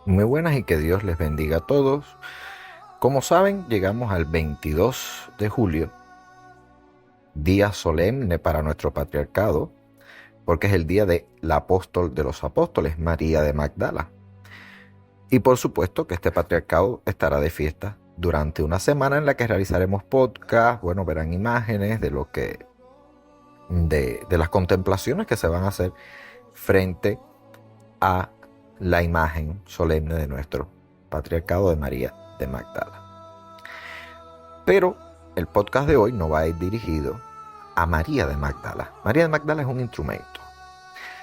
Muy buenas y que Dios les bendiga a todos. Como saben, llegamos al 22 de julio, día solemne para nuestro patriarcado, porque es el día de la apóstol de los apóstoles, María de Magdala. Y por supuesto que este patriarcado estará de fiesta durante una semana en la que realizaremos podcast, verán imágenes de las contemplaciones que se van a hacer frente a la imagen solemne de nuestro patriarcado de María de Magdala. Pero el podcast de hoy no va a ir dirigido a María de Magdala. María de Magdala es un instrumento.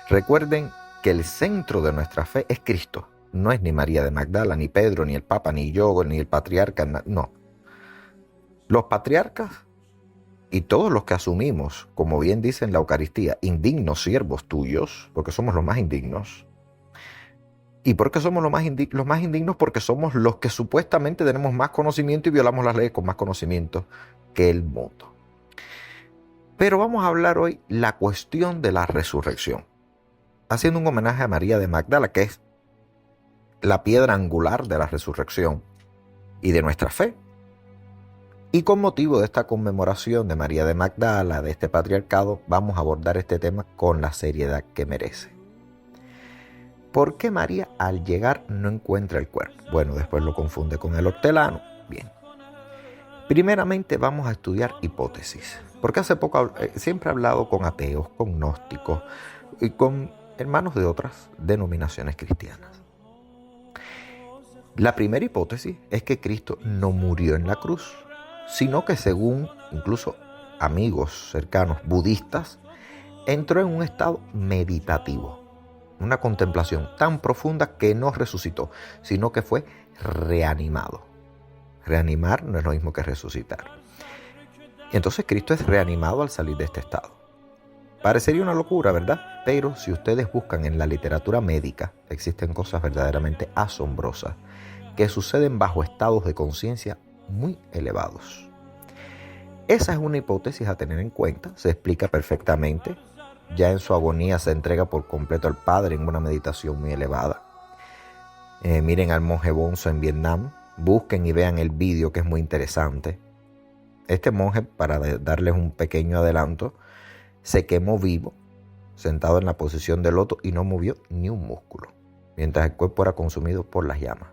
Recuerden que el centro de nuestra fe es Cristo. No es ni María de Magdala, ni Pedro, ni el Papa, ni yo, ni el patriarca. No. Los patriarcas y todos los que asumimos, como bien dice en la Eucaristía, indignos siervos tuyos, porque somos los más indignos. ¿Y por qué somos los más indignos? Porque somos los que supuestamente tenemos más conocimiento y violamos las leyes con más conocimiento que el mundo. Pero vamos a hablar hoy la cuestión de la resurrección, haciendo un homenaje a María de Magdala, que es la piedra angular de la resurrección y de nuestra fe. Y con motivo de esta conmemoración de María de Magdala, de este patriarcado, vamos a abordar este tema con la seriedad que merece. ¿Por qué María al llegar no encuentra el cuerpo? Bueno, después lo confunde con el hortelano. Bien. Primeramente vamos a estudiar hipótesis, porque hace poco siempre he hablado con ateos, con gnósticos y con hermanos de otras denominaciones cristianas. La primera hipótesis es que Cristo no murió en la cruz, sino que según incluso amigos cercanos budistas, entró en un estado meditativo, una contemplación tan profunda que no resucitó, sino que fue reanimado. Reanimar no es lo mismo que resucitar. Entonces Cristo es reanimado al salir de este estado. Parecería una locura, ¿verdad? Pero si ustedes buscan en la literatura médica, existen cosas verdaderamente asombrosas que suceden bajo estados de conciencia muy elevados. Esa es una hipótesis a tener en cuenta, se explica perfectamente. Ya en su agonía se entrega por completo al Padre en una meditación muy elevada. Miren al monje Bonzo en Vietnam, busquen y vean el vídeo que es muy interesante. Este monje, para darles un pequeño adelanto, se quemó vivo, sentado en la posición de loto y no movió ni un músculo, mientras el cuerpo era consumido por las llamas.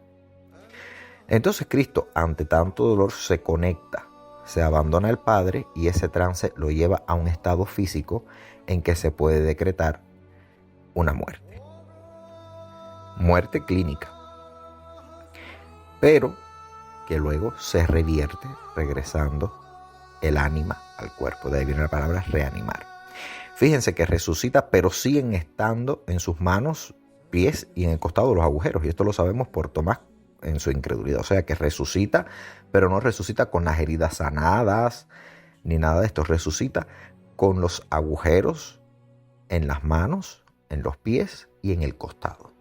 Entonces Cristo, ante tanto dolor, se conecta, se abandona al Padre y ese trance lo lleva a un estado físico en que se puede decretar una muerte. Muerte clínica. Pero que luego se revierte regresando el ánima al cuerpo. De ahí viene la palabra reanimar. Fíjense que resucita, pero siguen estando en sus manos, pies y en el costado los agujeros. Y esto lo sabemos por Tomás en su incredulidad. O sea que resucita, pero no resucita con las heridas sanadas ni nada de esto. Resucita con los agujeros en las manos, en los pies y en el costado.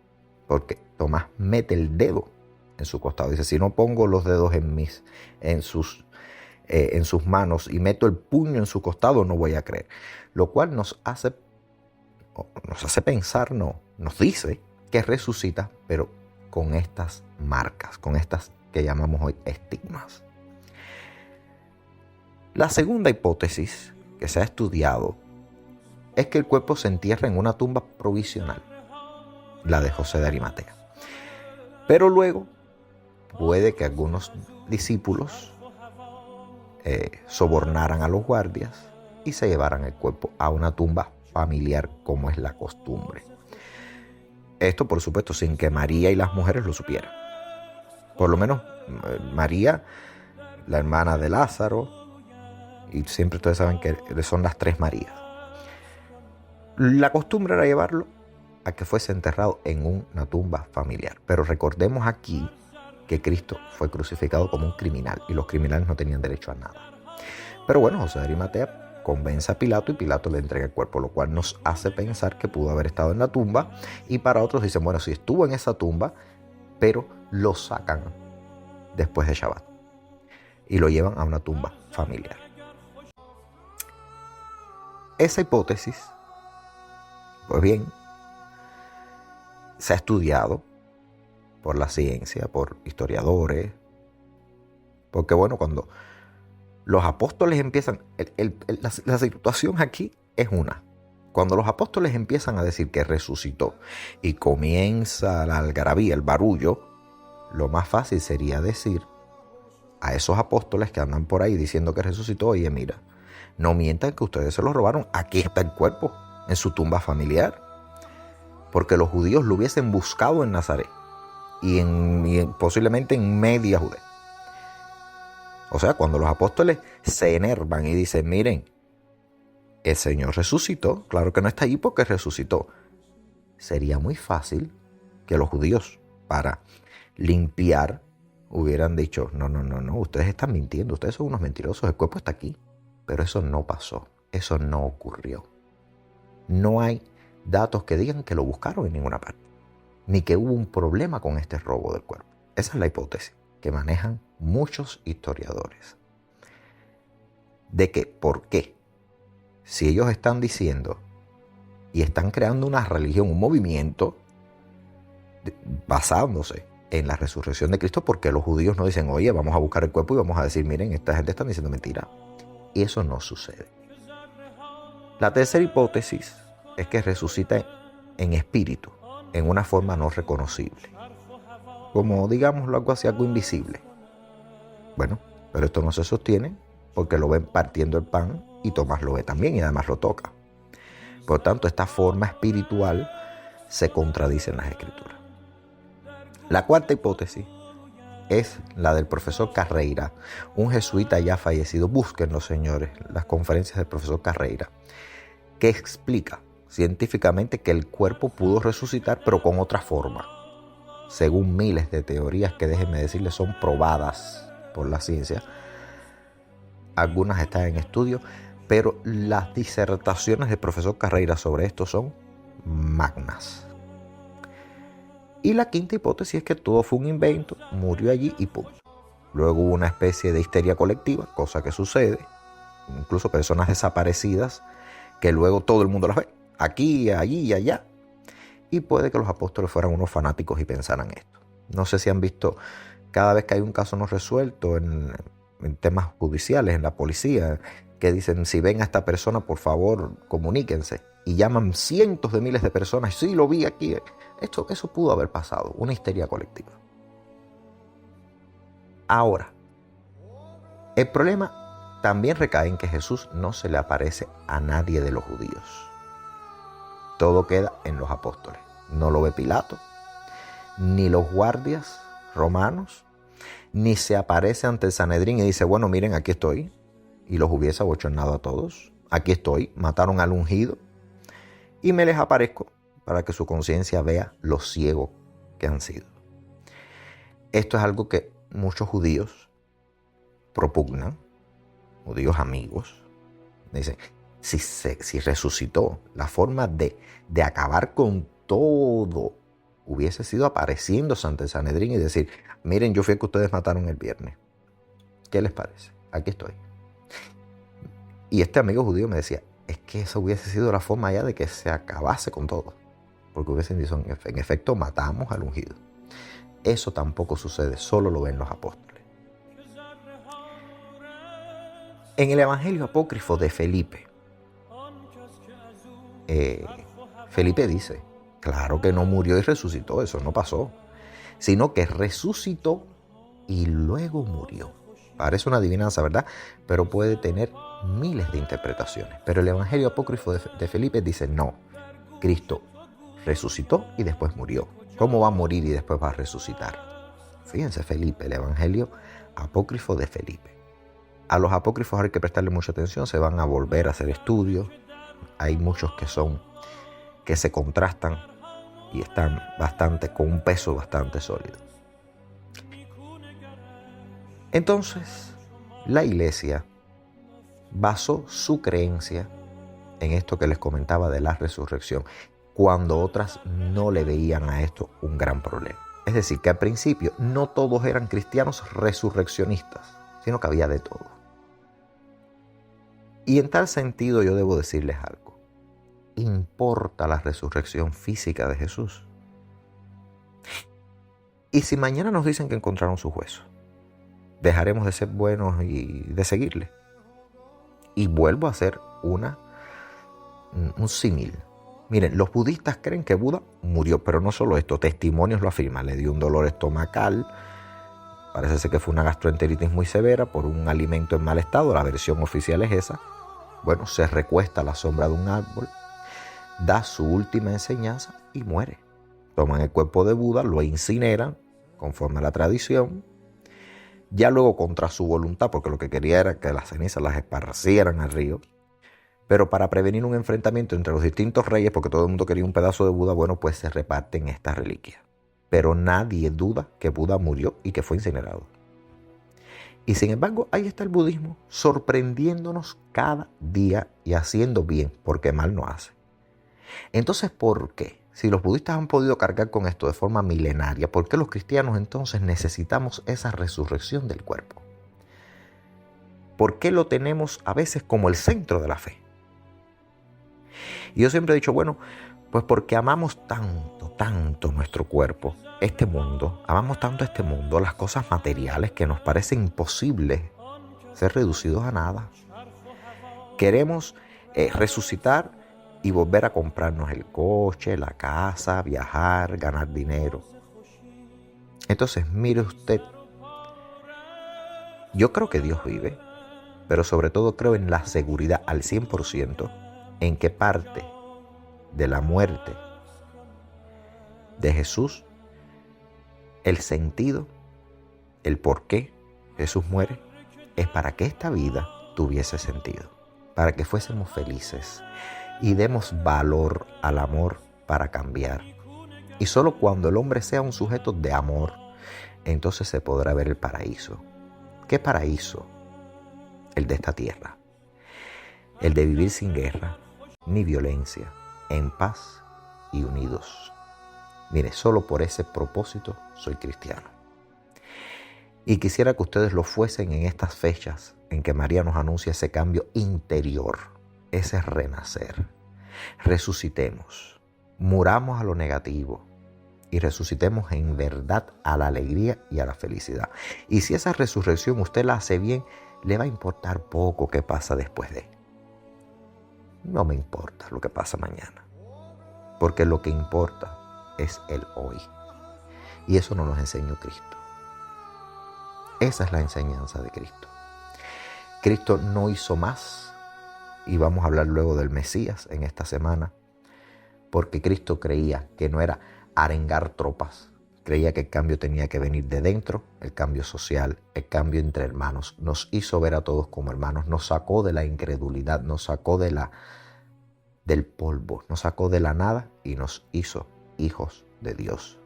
Porque Tomás mete el dedo en su costado. Dice, si no pongo los dedos en sus manos y meto el puño en su costado, no voy a creer. Lo cual nos hace pensar, nos dice que resucita, pero con estas marcas, con estas que llamamos hoy estigmas. La segunda hipótesis que se ha estudiado es que el cuerpo se entierra en una tumba provisional, la de José de Arimatea. Pero luego puede que algunos discípulos sobornaran a los guardias y se llevaran el cuerpo a una tumba familiar como es la costumbre. Esto, por supuesto, sin que María y las mujeres lo supieran. Por lo menos María, la hermana de Lázaro, y siempre ustedes saben que son las tres Marías. La costumbre era llevarlo a que fuese enterrado en una tumba familiar. Pero recordemos aquí que Cristo fue crucificado como un criminal y los criminales no tenían derecho a nada. Pero bueno, José de Arimatea convence a Pilato y Pilato le entrega el cuerpo, lo cual nos hace pensar que pudo haber estado en la tumba, y para otros dicen, bueno, sí estuvo en esa tumba, pero lo sacan después de Shabbat y lo llevan a una tumba familiar. Esa hipótesis, pues bien, se ha estudiado por la ciencia, por historiadores. Porque bueno, cuando los apóstoles empiezan, la situación aquí es una. Cuando los apóstoles empiezan a decir que resucitó y comienza la algarabía, el barullo, lo más fácil sería decir a esos apóstoles que andan por ahí diciendo que resucitó: oye, mira, no mientan que ustedes se lo robaron, aquí está el cuerpo, en su tumba familiar. Porque los judíos lo hubiesen buscado en Nazaret y posiblemente en media Judea. O sea, cuando los apóstoles se enervan y dicen: miren, el Señor resucitó, claro que no está allí porque resucitó. Sería muy fácil que los judíos, para limpiar, hubieran dicho: no, ustedes están mintiendo, ustedes son unos mentirosos, el cuerpo está aquí. Pero eso no pasó, eso no ocurrió. No hay datos que digan que lo buscaron en ninguna parte, ni que hubo un problema con este robo del cuerpo. Esa es la hipótesis que manejan muchos historiadores. De que, ¿por qué? Si ellos están diciendo y están creando una religión, un movimiento basándose en la resurrección de Cristo, porque los judíos no dicen: oye, vamos a buscar el cuerpo y vamos a decir: miren, esta gente está diciendo mentira. Y eso no sucede. La tercera hipótesis es que resucita en espíritu, en una forma no reconocible. Como, digámoslo, algo invisible. Bueno, pero esto no se sostiene porque lo ven partiendo el pan y Tomás lo ve también y además lo toca. Por tanto, esta forma espiritual se contradice en las Escrituras. La cuarta hipótesis es la del profesor Carreira, un jesuita ya fallecido. Búsquenlo, señores, las conferencias del profesor Carreira, que explica científicamente que el cuerpo pudo resucitar, pero con otra forma, según miles de teorías que, déjenme decirles, son probadas por la ciencia. Algunas están en estudio, pero las disertaciones del profesor Carreira sobre esto son magnas. Y la quinta hipótesis es que todo fue un invento, murió allí y punto. Luego hubo una especie de histeria colectiva, cosa que sucede, incluso personas desaparecidas, que luego todo el mundo las ve, aquí, allí y allá. Y puede que los apóstoles fueran unos fanáticos y pensaran esto. No sé si han visto, cada vez que hay un caso no resuelto en temas judiciales, en la policía, que dicen: si ven a esta persona, por favor, comuníquense. Y llaman cientos de miles de personas: sí, lo vi aquí. Eso pudo haber pasado, una histeria colectiva. Ahora, el problema también recae en que Jesús no se le aparece a nadie de los judíos. Todo queda en los apóstoles. No lo ve Pilato, ni los guardias romanos, ni se aparece ante el Sanedrín y dice: bueno, miren, aquí estoy. Y los hubiese abochornado a todos. Aquí estoy, mataron al ungido y me les aparezco para que su conciencia vea lo ciego que han sido. Esto es algo que muchos judíos propugnan, judíos amigos. Dicen: si resucitó, la forma de acabar con todo hubiese sido apareciéndose ante el Sanedrín y decir: miren, yo fui el que ustedes mataron el viernes. ¿Qué les parece? Aquí estoy. Y este amigo judío me decía: es que esa hubiese sido la forma ya de que se acabase con todo. Porque hubiesen dicho: en efecto, matamos al ungido. Eso tampoco sucede, solo lo ven los apóstoles. En el Evangelio apócrifo de Felipe, Felipe dice: claro que no murió y resucitó, eso no pasó, sino que resucitó y luego murió. Parece una adivinanza, ¿verdad? Pero puede tener miles de interpretaciones. Pero el Evangelio apócrifo de Felipe dice: no, Cristo resucitó y después murió. ¿Cómo va a morir y después va a resucitar? Fíjense, Felipe, el Evangelio apócrifo de Felipe. A los apócrifos hay que prestarle mucha atención, se van a volver a hacer estudios. Hay muchos que se contrastan y están con un peso bastante sólido. Entonces, la iglesia basó su creencia en esto que les comentaba de la resurrección, cuando otras no le veían a esto un gran problema. Es decir, que al principio no todos eran cristianos resurreccionistas, sino que había de todo. Y en tal sentido yo debo decirles algo. ¿Importa la resurrección física de Jesús? ¿Y si mañana nos dicen que encontraron sus huesos? ¿Dejaremos de ser buenos y de seguirle? Y vuelvo a hacer un símil. Miren, los budistas creen que Buda murió, pero no solo esto, testimonios lo afirman. Le dio un dolor estomacal, parece ser que fue una gastroenteritis muy severa por un alimento en mal estado, la versión oficial es esa. Bueno, se recuesta a la sombra de un árbol, da su última enseñanza y muere. Toman el cuerpo de Buda, lo incineran, conforme a la tradición, ya luego contra su voluntad, porque lo que quería era que las cenizas las esparcieran al río, pero para prevenir un enfrentamiento entre los distintos reyes, porque todo el mundo quería un pedazo de Buda, bueno, pues se reparten estas reliquias. Pero nadie duda que Buda murió y que fue incinerado. Y sin embargo, ahí está el budismo, sorprendiéndonos cada día y haciendo bien, porque mal no hace. Entonces, ¿por qué? Si los budistas han podido cargar con esto de forma milenaria, ¿por qué los cristianos entonces necesitamos esa resurrección del cuerpo? ¿Por qué lo tenemos a veces como el centro de la fe? Y yo siempre he dicho, bueno, pues porque amamos tanto nuestro cuerpo, este mundo, amamos tanto este mundo, las cosas materiales que nos parecen imposibles ser reducidos a nada. Queremos resucitar y volver a comprarnos el coche, la casa, viajar, ganar dinero. Entonces, mire usted, yo creo que Dios vive, pero sobre todo creo en la seguridad al 100% en que parte de la muerte de Jesús, el sentido, el por qué Jesús muere, es para que esta vida tuviese sentido, para que fuésemos felices y demos valor al amor para cambiar. Y solo cuando el hombre sea un sujeto de amor, entonces se podrá ver el paraíso. ¿Qué paraíso? El de esta tierra. El de vivir sin guerra ni violencia, en paz y unidos. Mire, solo por ese propósito soy cristiano. Y quisiera que ustedes lo fuesen en estas fechas en que María nos anuncia ese cambio interior, ese renacer. Resucitemos, muramos a lo negativo y resucitemos en verdad a la alegría y a la felicidad. Y si esa resurrección usted la hace bien, le va a importar poco qué pasa después de. No me importa lo que pasa mañana, porque lo que importa es el hoy. Y eso nos lo enseñó Cristo. Esa es la enseñanza de Cristo. Cristo no hizo más, y vamos a hablar luego del Mesías en esta semana, porque Cristo creía que no era arengar tropas, creía que el cambio tenía que venir de dentro, el cambio social, el cambio entre hermanos. Nos hizo ver a todos como hermanos, nos sacó de la incredulidad, nos sacó del polvo, nos sacó de la nada y nos hizo hijos de Dios.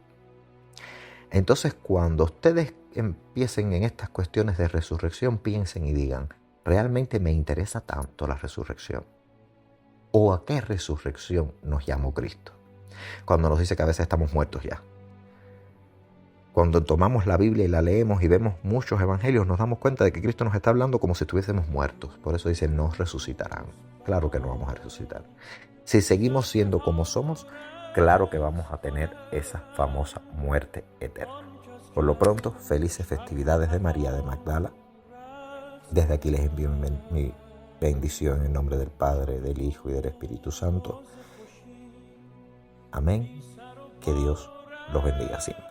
Entonces, cuando ustedes empiecen en estas cuestiones de resurrección, piensen y digan, ¿realmente me interesa tanto la resurrección? ¿O a qué resurrección nos llamó Cristo? Cuando nos dice que a veces estamos muertos ya. Cuando tomamos la Biblia y la leemos y vemos muchos evangelios, nos damos cuenta de que Cristo nos está hablando como si estuviésemos muertos. Por eso dice, nos resucitarán. Claro que no vamos a resucitar. Si seguimos siendo como somos, claro que vamos a tener esa famosa muerte eterna. Por lo pronto, felices festividades de María de Magdala. Desde aquí les envío mi bendición en nombre del Padre, del Hijo y del Espíritu Santo. Amén. Que Dios los bendiga siempre.